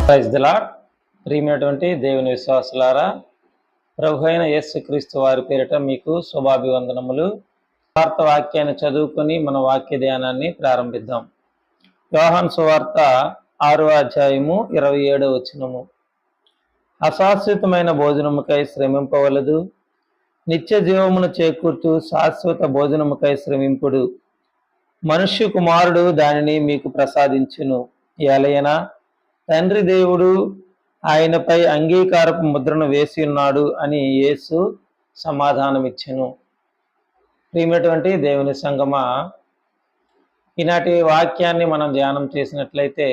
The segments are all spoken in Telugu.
Praise the lord. ప్రియమైనటువంటి దేవుని విశ్వాసులారా, ప్రభు అయిన యేసుక్రీస్తు వారి పేరిట మీకు శుభాభివందనములు. వార్త వాక్యాన్ని చదువుకొని మన వాక్య ధ్యానాన్ని ప్రారంభిద్దాం. యోహాను సువార్త 6వ అధ్యాయము 27వ వచనము. అశాశ్వతమైన భోజనముకై శ్రమింపవలదు, నిత్య జీవమును చేకూర్చు శాశ్వత భోజనముకై శ్రమింపుడు. మనుష్య కుమారుడు దానిని మీకు ప్రసాదించును. ఏలయనా తండ్రి దేవుడు ఆయనపై అంగీకారపు ముద్రను వేసి ఉన్నాడు అని యేసు సమాధానమిచ్చెను. ప్రియమైనటువంటి దేవుని సంగమా, ఈనాటి వాక్యాన్ని మనం ధ్యానం చేసినట్లయితే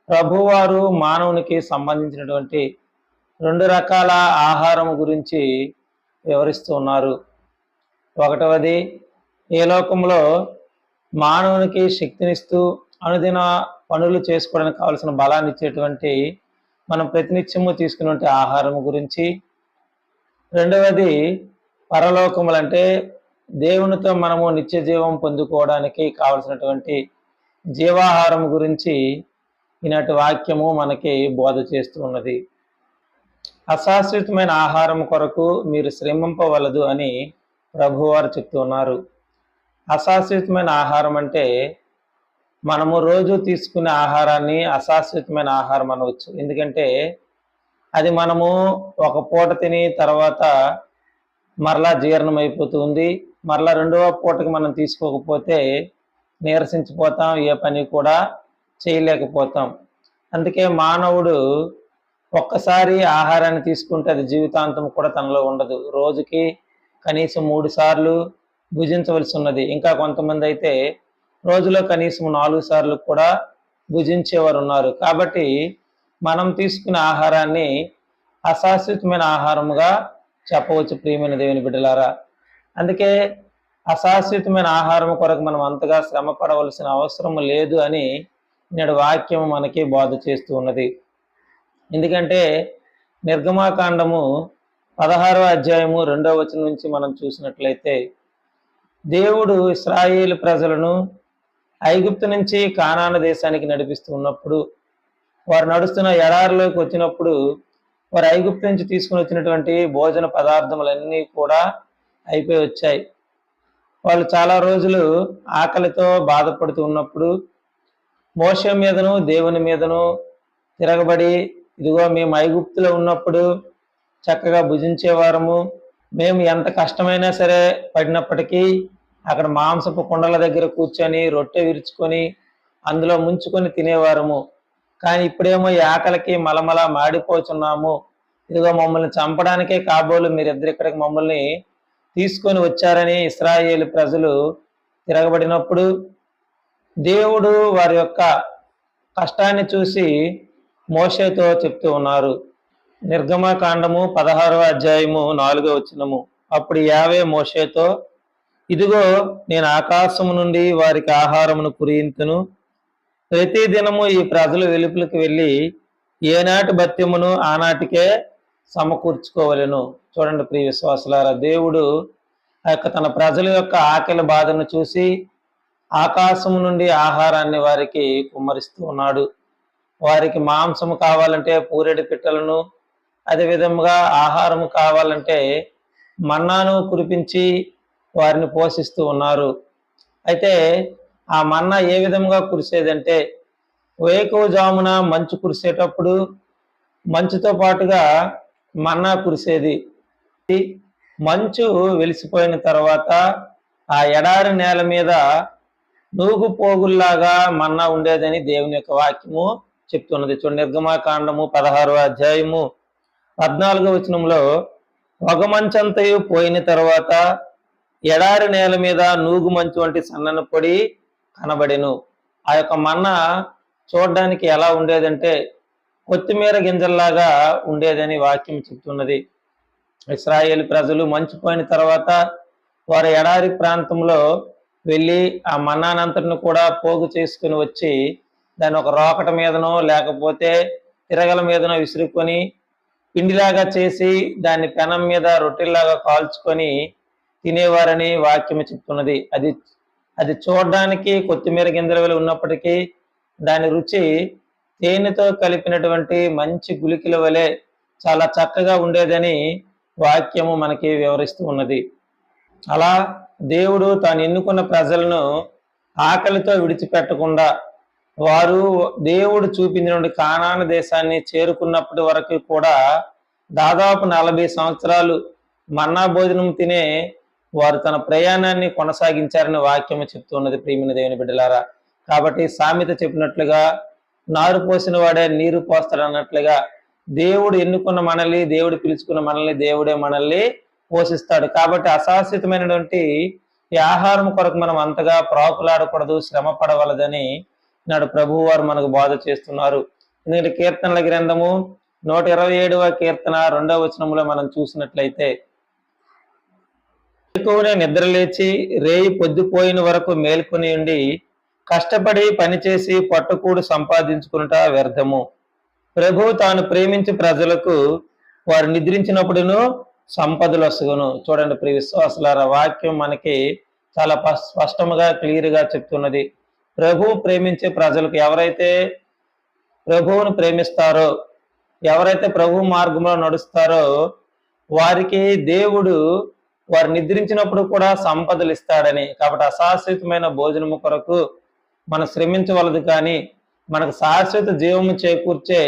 ప్రభువారు మానవునికి సంబంధించినటువంటి 2 రకాల ఆహారం గురించి వివరిస్తూ ఉన్నారు. ఒకటవది, ఏ లోకంలో మానవునికి శక్తినిస్తూ అనుదిన పనులు చేసుకోవడానికి కావలసిన బలాన్ని ఇచ్చేటువంటి మనం ప్రతినిత్యము తీసుకునే ఆహారం గురించి. రెండవది, పరలోకములంటే దేవునితో మనము నిత్య జీవం పొందుకోవడానికి కావలసినటువంటి జీవాహారం గురించి ఈనాటి వాక్యము మనకి బోధ చేస్తూ ఉన్నది. అశాశ్వతమైన ఆహారం కొరకు మీరు శ్రమింపవలదు అని ప్రభువారు చెప్తూ ఉన్నారు. అశాశ్వతమైన ఆహారం అంటే మనము రోజు తీసుకునే ఆహారాన్ని అశాశ్వతమైన ఆహారం అనవచ్చు. ఎందుకంటే అది మనము ఒక పూట తిని తర్వాత మరలా జీర్ణం అయిపోతుంది. మరలా 2వ పూటకి మనం తీసుకోకపోతే నీరసించిపోతాం, ఏ పని కూడా చేయలేకపోతాం. అందుకే మానవుడు ఒక్కసారి ఆహారాన్ని తీసుకుంటే అది జీవితాంతం కూడా తనలో ఉండదు. రోజుకి కనీసం 3 సార్లు భుజించవలసి ఉన్నది. ఇంకా కొంతమంది అయితే రోజులో కనీసం 4 సార్లు కూడా భుజించేవారు ఉన్నారు. కాబట్టి మనం తీసుకునే ఆహారాన్ని అశాశ్వతమైన ఆహారముగా చెప్పవచ్చు. ప్రియమైన దేవుని బిడ్డలారా, అందుకే అశాశ్వతమైన ఆహారం కొరకు మనం అంతగా శ్రమ పడవలసిన అవసరం లేదు అని నేడు వాక్యం మనకి బోధ చేస్తూ ఉన్నది. ఎందుకంటే నిర్గమాకాండము 16వ అధ్యాయము 2వ వచనం నుంచి మనం చూసినట్లయితే దేవుడు ఇశ్రాయేలు ప్రజలను ఐగుప్తు నుంచి కానాను దేశానికి నడిపిస్తూ ఉన్నప్పుడు, వారు నడుస్తున్న ఎడారిలోకి వచ్చినప్పుడు వారు ఐగుప్తు నుంచి తీసుకుని వచ్చినటువంటి భోజన పదార్థములన్నీ కూడా అయిపోయి వచ్చాయి. వాళ్ళు చాలా రోజులు ఆకలితో బాధపడుతూ ఉన్నప్పుడు మోషే మీదను దేవుని మీదను తిరగబడి, ఇదిగో మేము ఐగుప్తులో ఉన్నప్పుడు చక్కగా భుజించేవారము, మేము ఎంత కష్టమైనా సరే పడినప్పటికీ అక్కడ మాంసపు కుండల దగ్గర కూర్చొని రొట్టె విరుచుకొని అందులో ముంచుకొని తినేవారము. కానీ ఇప్పుడేమో ఈ ఆకలికి మలమల మాడిపోతున్నాము, ఇదిగో మమ్మల్ని చంపడానికే కాబోలు మీరిద్దరు ఇక్కడికి మమ్మల్ని తీసుకొని వచ్చారని ఇశ్రాయేలు ప్రజలు తిరగబడినప్పుడు దేవుడు వారి యొక్క కష్టాన్ని చూసి మోషేతో చెప్తూ ఉన్నారు. నిర్గమకాండము 16వ అధ్యాయము 4వ వచనము. అప్పుడు యావే మోషేతో, ఇదిగో నేను ఆకాశము నుండి వారికి ఆహారమును కురియింతును, ప్రతి దినము ఈ ప్రజలు వెలుపులకు వెళ్ళి ఏనాటి భత్యమును ఆనాటికే సమకూర్చుకోవలెను. చూడండి ప్రియ విశ్వాసులారా, దేవుడు తన ప్రజల యొక్క ఆకలి బాధను చూసి ఆకాశము నుండి ఆహారాన్ని వారికి కుమ్మరిస్తూ ఉన్నాడు. వారికి మాంసము కావాలంటే పూరెడి పిట్టలను, అదేవిధంగా ఆహారము కావాలంటే మన్నాను కురిపించి వారిని పోషిస్తూ ఉన్నారు. అయితే ఆ మన్నా ఏ విధంగా కురిసేదంటే, వేకువజామున మంచు కురిసేటప్పుడు మంచుతో పాటుగా మన్నా కురిసేది. మంచు వెలిసిపోయిన తర్వాత ఆ ఎడారి నేల మీద నూగు పోగుల్లాగా మన్నా ఉండేదని దేవుని యొక్క వాక్యము చెప్తున్నది. చూడండి, నిర్గమాకాండము 16వ అధ్యాయము 14వ వచనంలో, పొగమంచంతయు పోయిన తర్వాత ఎడారి నేల మీద నూగు మంచు వంటి సన్నని పొడి కనబడెను. ఆ యొక్క మన్నా చూడడానికి ఎలా ఉండేదంటే కొత్తిమీర గింజల్లాగా ఉండేదని వాక్యం చెప్తున్నది. ఇశ్రాయేలు ప్రజలు మంచిపోయిన తర్వాత వారు ఎడారి ప్రాంతంలో వెళ్ళి ఆ మన్నానంతటిని కూడా పోగు చేసుకుని వచ్చి దాన్ని ఒక రోకట మీదనో లేకపోతే తిరగల మీదనో విసురుకొని పిండిలాగా చేసి దాన్ని పెనం మీద రొట్టెల్లాగా కాల్చుకొని తినేవారని వాక్యం చెప్తున్నది. అది చూడడానికి కొత్తిమీర గింజల వలె ఉన్నప్పటికీ దాని రుచి తేనెతో కలిపినటువంటి మంచి గుళికల వలె చాలా చక్కగా ఉండేదని వాక్యము మనకి వివరిస్తూ ఉన్నది. అలా దేవుడు తాను ఎన్నుకున్న ప్రజలను ఆకలితో విడిచిపెట్టకుండా వారు దేవుడు చూపించినటువంటి కానాను దేశాన్ని చేరుకున్నప్పటి వరకు కూడా దాదాపు 40 సంవత్సరాలు మన్నా భోజనం తినే వారు తన ప్రయాణాన్ని కొనసాగించారని వాక్యము చెప్తున్నది. ప్రియమైన దేవుని బిడ్డలారా, కాబట్టి సామెత చెప్పినట్లుగా నారు పోసిన వాడే నీరు పోస్తాడు అన్నట్లుగా దేవుడు ఎన్నుకున్న మనల్ని, దేవుడు పిలుచుకున్న మనల్ని దేవుడే మనల్ని పోషిస్తాడు. కాబట్టి అశాశ్వతమైనటువంటి ఈ ఆహారం కొరకు మనం అంతగా ప్రాకులాడకూడదు, శ్రమ పడవలదని నాడు ప్రభువు వారు మనకు బోధ చేస్తున్నారు. ఎందుకంటే కీర్తనల గ్రంథము 127వ కీర్తన 2వ వచనంలో మనం చూసినట్లయితే, ఎక్కువనే నిద్రలేచి రేయి పొద్దుపోయిన వరకు మేల్కొని ఉండి కష్టపడి పనిచేసి పట్టుకూడు సంపాదించుకునుట వ్యర్థము. ప్రభు తాను ప్రేమించి ప్రజలకు వారు నిద్రించినప్పుడును సంపదలు వసుగును. చూడండి ప్రియ విశ్వాసులారా, వాక్యం మనకి చాలా స్పష్టముగా క్లియర్గా చెప్తున్నది. ప్రభు ప్రేమించే ప్రజలకు, ఎవరైతే ప్రభువును ప్రేమిస్తారో, ఎవరైతే ప్రభు మార్గంలో నడుస్తారో వారికి దేవుడు వారు నిద్రించినప్పుడు కూడా సంపదలు ఇస్తాడని. కాబట్టి అశాశ్వతమైన భోజనము కొరకు మనం శ్రమించవలదు, కానీ మనకు శాశ్వత జీవము చేకూర్చే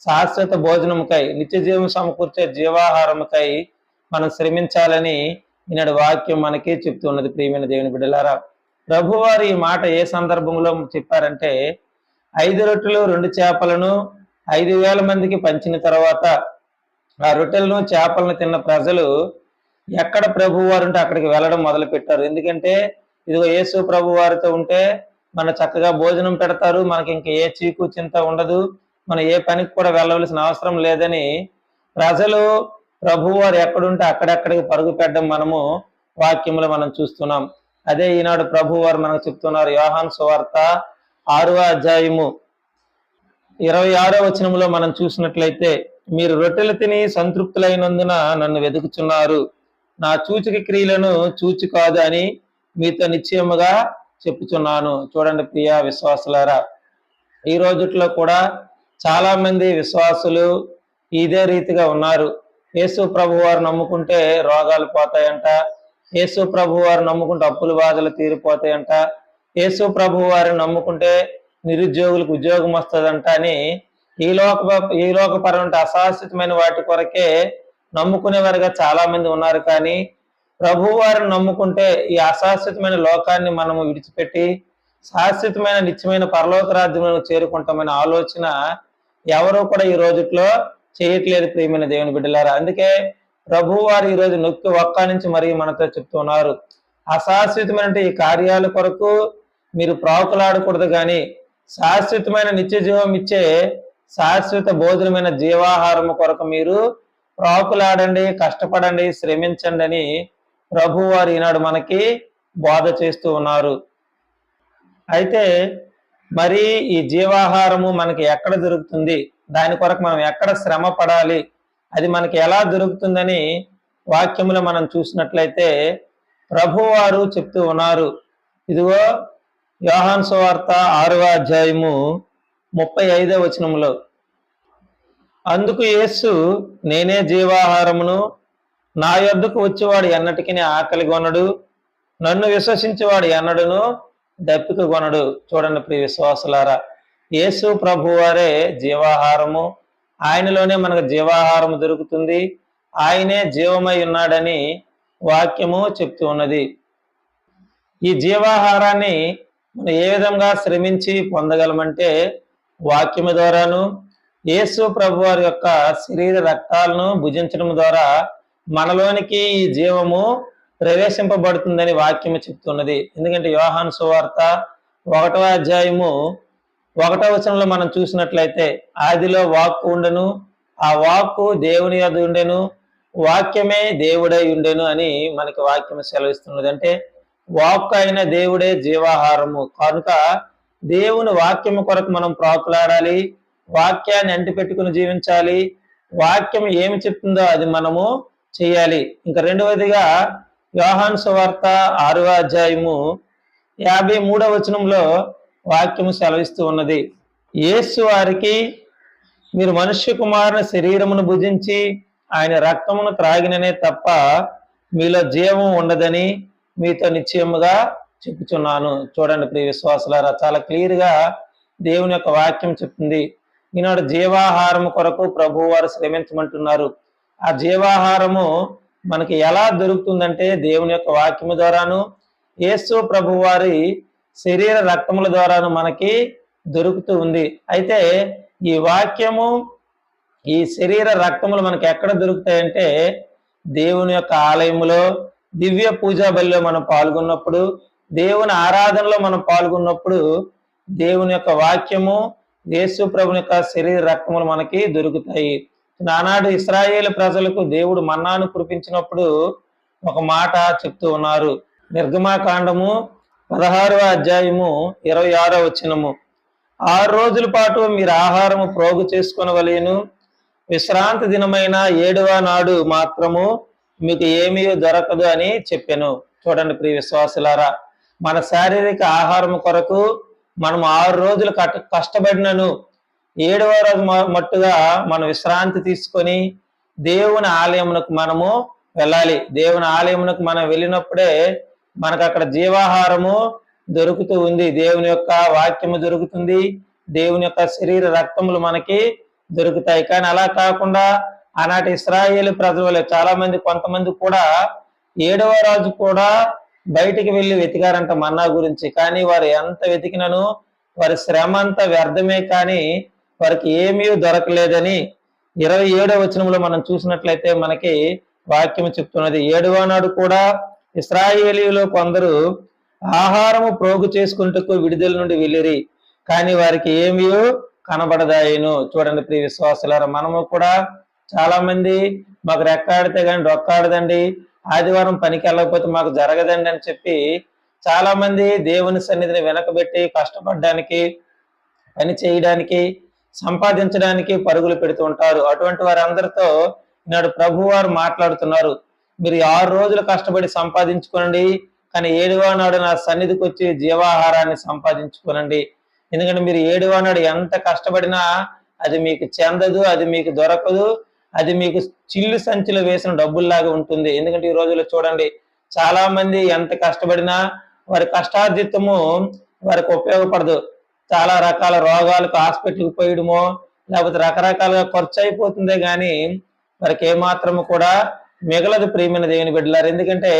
శాశ్వత భోజనముకై, నిత్య జీవం సమకూర్చే జీవాహారముకై మనం శ్రమించాలని ఈనాడు వాక్యం మనకి చెప్తున్నది. ప్రియమైన దేవుని బిడ్డలారా, ప్రభువారు ఈ మాట ఏ సందర్భంలో చెప్పారంటే, 5 రొట్టెలు 2 చేపలను 5,000 మందికి పంచిన తర్వాత ఆ రొట్టెలను చేపలను తిన్న ప్రజలు ఎక్కడ ప్రభువారు ఉంటే అక్కడికి వెళ్ళడం మొదలు పెట్టారు. ఎందుకంటే ఇదిగో యేసు ప్రభు వారితో ఉంటే మన చక్కగా భోజనం పెడతారు, మనకి ఇంకా ఏ చీకు చింత ఉండదు, మనం ఏ పనికి కూడా వెళ్ళవలసిన అవసరం లేదని ప్రజలు ప్రభువారు ఎక్కడుంటే అక్కడెక్కడికి పరుగు పెట్టడం మనము వాక్యంలో మనం చూస్తున్నాం. అదే ఈనాడు ప్రభువారు మనకు చెప్తున్నారు. యోహాను సువార్త 6వ అధ్యాయము 26వ వచనంలో మనం చూసినట్లయితే, మీరు రొట్టెలు తిని సంతృప్తులైనందున నన్ను వెతుకుచున్నారు, నా సూచక క్రియలను చూచి కాదు అని మీతో నిశ్చయముగా చెప్పుచున్నాను. చూడండి ప్రియ విశ్వాసులారా, ఈ రోజుట్లో కూడా చాలా మంది విశ్వాసులు ఇదే రీతిగా ఉన్నారు. యేసు ప్రభు వారు నమ్ముకుంటే రోగాలు పోతాయంట, యేసు ప్రభు వారు నమ్ముకుంటే అప్పుల బాధలు తీరిపోతాయంట, యేసు ప్రభు వారిని నమ్ముకుంటే నిరుద్యోగులకు ఉద్యోగం వస్తుందంట అని ఈ లోకపరమైన అశాశ్వతమైన వాటి కొరకే నమ్ముకునేవారుగా చాలా మంది ఉన్నారు. కానీ ప్రభు వారిని నమ్ముకుంటే ఈ అశాశ్వతమైన లోకాన్ని మనము విడిచిపెట్టి శాశ్వతమైన నిత్యమైన పరలోక రాజ్యంలో చేరుకుంటామనే ఆలోచన ఎవరూ కూడా ఈ రోజుట్లో చేయట్లేదు. ప్రియమైన దేవుని బిడ్డలారా, అందుకే ప్రభు వారు ఈ రోజు నొక్కి ఒక్క నుంచి మరి మనతో చెప్తున్నారు, అశాశ్వతమైన ఈ కార్యాల కొరకు మీరు ప్రాకులాడకూడదు, కానీ శాశ్వతమైన నిత్య జీవం ఇచ్చే శాశ్వత భోజనమైన జీవాహారము కొరకు మీరు ప్రాకులాడండి, కష్టపడండి, శ్రమించండి అని ప్రభు వారు ఈనాడు మనకి బోధ చేస్తూ ఉన్నారు. అయితే మరి ఈ జీవాహారము మనకి ఎక్కడ దొరుకుతుంది, దాని కొరకు మనం ఎక్కడ శ్రమ పడాలి, అది మనకి ఎలా దొరుకుతుందని వాక్యములో మనం చూసినట్లయితే ప్రభువారు చెప్తూ ఉన్నారు. ఇదిగో యోహాను సువార్త 6వ అధ్యాయము 35వ వచనంలో, అందుకు యేసు, నేనే జీవాహారమును, నా యొద్దకు వచ్చేవాడు ఎన్నటికీ ఆకలి కొనడు, నన్ను విశ్వసించేవాడు ఎన్నడును దప్పిక కొనడు. చూడండి ప్రియ విశ్వాసులారా, యేసు ప్రభువారే జీవాహారము, ఆయనలోనే మనకు జీవాహారము దొరుకుతుంది, ఆయనే జీవమై ఉన్నాడని వాక్యము చెప్తూ ఉన్నది. ఈ జీవాహారాన్ని మనం ఏ విధంగా శ్రమించి పొందగలమంటే వాక్యము ద్వారాను, యేసు ప్రభు వారి యొక్క శరీర రక్తాలను భుజించడం ద్వారా మనలోనికి ఈ జీవము ప్రవేశింపబడుతుందని వాక్యము చెప్తున్నది. ఎందుకంటే యోహాను సువార్త 1వ అధ్యాయము 1వ వచనంలో మనం చూసినట్లయితే, ఆదిలో వాక్కు ఉండెను, ఆ వాక్కు దేవుని యొద్ద ఉండెను, వాక్యమే దేవుడై ఉండెను అని మనకి వాక్యం సెలవిస్తున్నది. అంటే వాక్కు అయిన దేవుడే జీవాహారము కనుక దేవుని వాక్యము కొరకు మనం ప్రాకులాడాలి, వాక్యాన్ని అంటిపెట్టుకుని జీవించాలి, వాక్యం ఏమి చెప్తుందో అది మనము చేయాలి. ఇంకా రెండవదిగా యోహాను సువార్త 6వ అధ్యాయము 53వ వచనంలో వాక్యము సెలవిస్తూ ఉన్నది. యేసు వారికి, మీరు మనుష్య కుమారుని శరీరమును భుజించి ఆయన రక్తమును త్రాగిననే తప్ప మీలో జీవం ఉండదని మీతో నిశ్చయముగా చెప్పుచున్నాను. చూడండి ప్రియ విశ్వాసులారా, చాలా క్లియర్గా దేవుని యొక్క వాక్యం చెప్తుంది. ఈనాడు జీవాహారము కొరకు ప్రభువు వారు శ్రమించమంటున్నారు. ఆ జీవాహారము మనకి ఎలా దొరుకుతుందంటే దేవుని యొక్క వాక్యము ద్వారాను, యేసు ప్రభు వారి శరీర రక్తముల ద్వారాను మనకి దొరుకుతూ ఉంది. అయితే ఈ వాక్యము, ఈ శరీర రక్తములు మనకి ఎక్కడ దొరుకుతాయంటే దేవుని యొక్క ఆలయములో, దివ్య పూజా బలిలో మనం పాల్గొన్నప్పుడు, దేవుని ఆరాధనలో మనం పాల్గొన్నప్పుడు దేవుని యొక్క వాక్యము, యేసు ప్రభుని యొక్క శరీర రక్తములు మనకి దొరుకుతాయి. నానాడు ఇశ్రాయేలు ప్రజలకు దేవుడు మన్నాను కురిపించినప్పుడు ఒక మాట చెప్తూ ఉన్నారు. నిర్గమాకాండము 16వ అధ్యాయము 26వ వచనము, 6 రోజుల పాటు మీరు ఆహారము ప్రోగు చేసుకొనవలెను, విశ్రాంతి దినమైన 7వ నాడు మాత్రము మీకు ఏమీ దొరకదు అని చెప్పాను. చూడండి ప్రియ విశ్వాసులారా, మన శారీరక ఆహారం కొరకు మనం 6 రోజులు కష్టపడినను 7వ రోజు మట్టుగా మనం విశ్రాంతి తీసుకొని దేవుని ఆలయమునకు మనము వెళ్ళాలి. దేవుని ఆలయమునకు మనం వెళ్ళినప్పుడే మనకు అక్కడ జీవాహారము దొరుకుతూ ఉంది. దేవుని యొక్క వాక్యము దొరుకుతుంది, దేవుని యొక్క శరీర రక్తములు మనకి దొరుకుతాయి. కానీ అలా కాకుండా ఆనాటి ఇశ్రాయేలు ప్రజలు చాలా మంది, కొంతమంది కూడా 7వ రోజు కూడా బయటికి వెళ్ళి వెతికారంట మన్నా గురించి. కానీ వారు ఎంత వెతికినను వారి శ్రమ అంతా వ్యర్థమే, కానీ వారికి ఏమీ దొరకలేదని 27వ వచనంలో మనం చూసినట్లయితే మనకి వాక్యం చెప్తున్నది. 7వ నాడు కూడా ఇశ్రాయేలీయులు కొందరు ఆహారము ప్రోగు చేసుకుంటూ విడుదల నుండి వెళ్ళిరి, కానీ వారికి ఏమీ కనబడదాయను. చూడండి ప్రియ విశ్వాసులారా, మనము కూడా చాలా మంది మాకు రెక్కాడితే కానీ డొక్కాడదండి, ఆదివారం పనికి వెళ్ళకపోతే మాకు జరగదండి అని చెప్పి చాలా మంది దేవుని సన్నిధిని వెనకబెట్టి కష్టపడడానికి, పని చేయడానికి, సంపాదించడానికి పరుగులు పెడుతూ ఉంటారు. అటువంటి వారందరితో ఈనాడు ప్రభు వారు మాట్లాడుతున్నారు. మీరు 6 రోజులు కష్టపడి సంపాదించుకోనండి, కానీ 7వ నాడు నా సన్నిధికి వచ్చి జీవాహారాన్ని సంపాదించుకోనండి. ఎందుకంటే మీరు 7వ నాడు ఎంత కష్టపడినా అది మీకు చెందదు, అది మీకు దొరకదు, అది మీకు చిల్లు సంచిలో వేసిన డబ్బుల్లాగా ఉంటుంది. ఎందుకంటే ఈ రోజుల్లో చూడండి, చాలా మంది ఎంత కష్టపడినా వారి కష్టార్జితము వారికి ఉపయోగపడదు. చాలా రకాల రోగాలకు హాస్పిటల్కి పోయడమో లేకపోతే రకరకాలుగా ఖర్చు అయిపోతుందే కానీ వారికి ఏమాత్రము కూడా మిగలదు. ప్రియమైన దేవుని బిడ్డలారు, ఎందుకంటే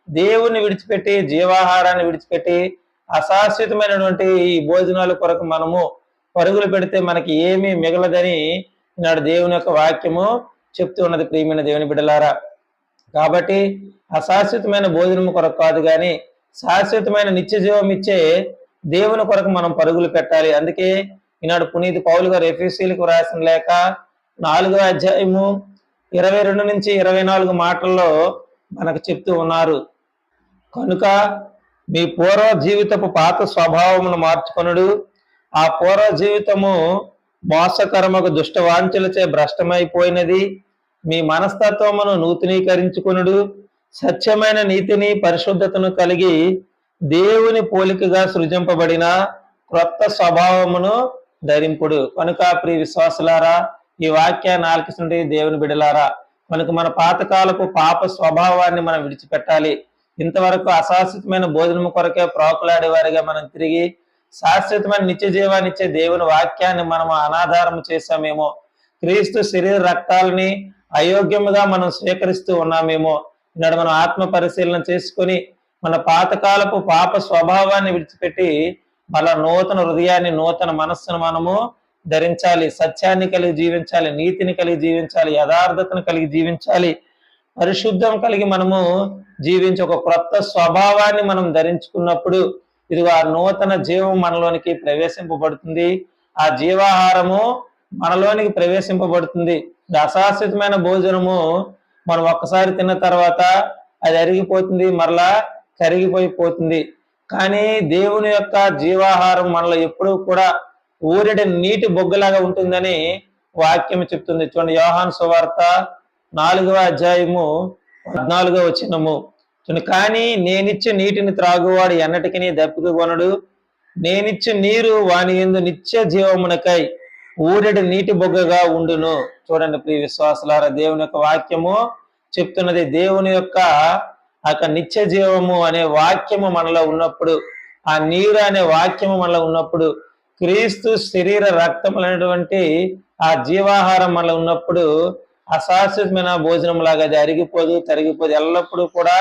దేవుని విడిచిపెట్టి, జీవాహారాన్ని విడిచిపెట్టి అశాశ్వతమైనటువంటి ఈ భోజనాల కొరకు మనము పరుగులు పెడితే మనకి ఏమీ మిగలదని ఈనాడు దేవుని యొక్క వాక్యము చెప్తూ ఉన్నది. ప్రియమైన దేవుని బిడ్డలారా, కాబట్టి అశాశ్వతమైన భోజనం కొరకు కాదు కానీ శాశ్వతమైన నిత్య జీవం ఇచ్చే దేవుని కొరకు మనం పరుగులు పెట్టాలి. అందుకే ఈనాడు పునీత్ పౌలు గారు ఎఫెసీయులకు రాసిన లేఖ 4వ అధ్యాయము 22 నుంచి 24 మాటల్లో మనకు చెప్తూ ఉన్నారు. కనుక మీ పూర్వ జీవితపు పాత స్వభావమును మార్చుకొనుడు, ఆ పూర్వ జీవితము మోసకరమకు దుష్టవాంఛలచే భ్రష్టమైపోయినది, మీ మనస్తత్వమును నూతనీకరించుకొనుడు, సత్యమైన నీతిని పరిశుద్ధతను కలిగి దేవుని పోలికగా సృజింపబడిన క్రొత్త స్వభావమును ధరింపుడు. కనుక ప్రియ విశ్వాసులారా, ఈ వాక్యాన్ని ఆలకిస్తుంటే దేవుని బిడలారా, మనకు మన పాతకాలపు పాప స్వభావాన్ని మనం విడిచిపెట్టాలి. ఇంతవరకు అశాశ్వతమైన భోజనం కొరకే ప్రాకులాడేవారిగా మనం తిరిగి శాశ్వతమైన నిత్య జీవాన్ని ఇచ్చే దేవుని వాక్యాన్ని మనం అనాధారం చేశామేమో, క్రీస్తు శరీర రక్తాలని అయోగ్యముగా మనం స్వీకరిస్తూ ఉన్నామేమో. ఈనాడు మనం ఆత్మ పరిశీలన చేసుకొని మన పాతకాలపు పాప స్వభావాన్ని విడిచిపెట్టి మళ్ళా నూతన హృదయాన్ని, నూతన మనస్సును మనము ధరించాలి. సత్యాన్ని కలిగి జీవించాలి, నీతిని కలిగి జీవించాలి, యథార్థతను కలిగి జీవించాలి, పరిశుద్ధం కలిగి మనము జీవించి ఒక క్రొత్త స్వభావాన్ని మనం ధరించుకున్నప్పుడు ఇదిగో ఆ నూతన జీవం మనలోనికి ప్రవేశింపబడుతుంది. ఆ జీవాహారము మనలోనికి ప్రవేశింపబడుతుంది. అశాశ్వతమైన భోజనము మనం ఒక్కసారి తిన్న తర్వాత అది అరిగిపోతుంది, మరలా కరిగిపోయిపోతుంది. కానీ దేవుని యొక్క జీవాహారం మనలో ఎప్పుడూ కూడా ఊరెడి నీటి బొగ్గలాగా ఉంటుందని వాక్యం చెప్తుంది. చూడండి, యోహాను సువార్త 4వ అధ్యాయము 14వ వచనము. కానీ నేనిచ్చే నీటిని త్రాగువాడు ఎన్నటికీ దప్పిక కొనడు, నేనిచ్చు నీరు వాని యందు నిత్య జీవమునకై ఊరెడు నీటి బొగ్గగా ఉండును. చూడండి ప్రియ విశ్వాసులారా, దేవుని యొక్క వాక్యము చెప్తున్నది. దేవుని యొక్క నిత్య జీవము అనే వాక్యము మనలో ఉన్నప్పుడు, ఆ నీరు అనే వాక్యము మనలో ఉన్నప్పుడు, క్రీస్తు శరీర రక్తములైనటువంటి ఆ జీవాహారం మనలో ఉన్నప్పుడు అశాశ్వతమైన భోజనం లాగా అది అరిగిపోదు, తరిగిపోదు, ఎల్లప్పుడూ కూడా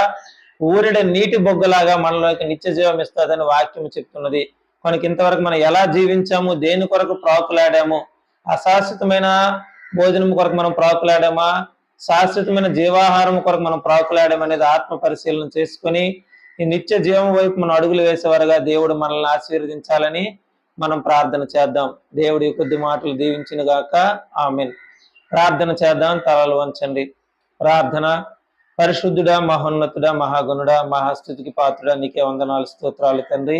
ఊరిడ నీటి బొగ్గలాగా మనలోకి నిత్య జీవం ఇస్తుందని వాక్యం చెప్తున్నది. మనకి ఇంతవరకు మనం ఎలా జీవించాము, దేని కొరకు ప్రాకులాడాము, అశాశ్వతమైన భోజనం కొరకు మనం ప్రాకులాడామా, శాశ్వతమైన జీవాహారం కొరకు మనం ప్రాకులాడామనేది ఆత్మ పరిశీలన చేసుకుని ఈ నిత్య జీవం వైపు మనం అడుగులు వేసేవారుగా దేవుడు మనల్ని ఆశీర్వదించాలని మనం ప్రార్థన చేద్దాం. దేవుడి కొద్ది మాటలు దీవించిన గాక. ఆమేన్. ప్రార్థన చేద్దాం. తలలు వంచండి. ప్రార్థన. పరిశుద్ధుడా, మహోన్నతుడా, మహాగుణుడా, మహాస్థుతికి పాత్రుడా, నీకే వందనాలు స్తోత్రాలు తండ్రి.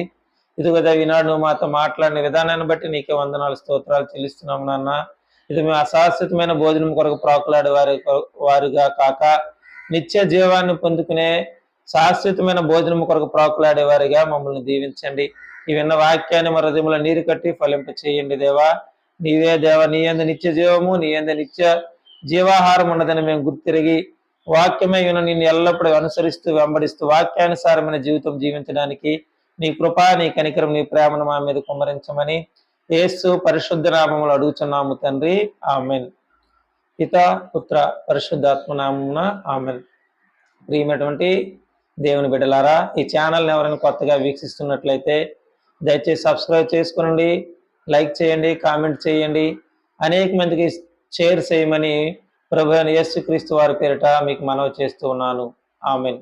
ఇదిగోదా ఈనాడు నువ్వు మాతో మాట్లాడిన విధానాన్ని బట్టి నీకే వందనాలు స్తోత్రాలు చెల్లిస్తున్నాము నాన్న. ఇది మేము అశాశ్వతమైన భోజనం కొరకు ప్రాకులాడే వారుగా కాక నిత్య జీవాన్ని పొందుకునే శాశ్వతమైన భోజనం కొరకు ప్రాకులాడే వారిగా మమ్మల్ని దీవించండి. ఈ విన్న వాక్యాన్ని మా హృదయంలో నీరు కట్టి ఫలింప చేయండి దేవా. నీవే దేవ, నీ యందు నిత్య జీవము, నీ యందు నిత్య జీవాహారం ఉన్నదని మేము గుర్తిరిగి వాక్యమే విన నిన్ను ఎల్లప్పుడూ అనుసరిస్తూ వెంబడిస్తూ వాక్యానుసారమైన జీవితం జీవించడానికి నీ కృప, నీ కనికరం, నీ ప్రేమను మా మీద కుమ్మరించమని యేసు పరిశుద్ధ నామములు అడుగుచున్నాము తండ్రి. ఆమెన్. పిత, పుత్ర, పరిశుద్ధాత్మ నామమున ఆమెన్. ప్రియమైనటువంటి దేవుని బిడ్డలారా, ఈ ఛానల్ని ఎవరైనా కొత్తగా వీక్షిస్తున్నట్లయితే దయచేసి సబ్స్క్రైబ్ చేసుకోండి, లైక్ చేయండి, కామెంట్ చేయండి, అనేక మందికి షేర్ చేయమని ప్రభువైన యేసుక్రీస్తు వారి పేరిట మీకు మనవి చేస్తూ ఉన్నాను. ఆమెన్.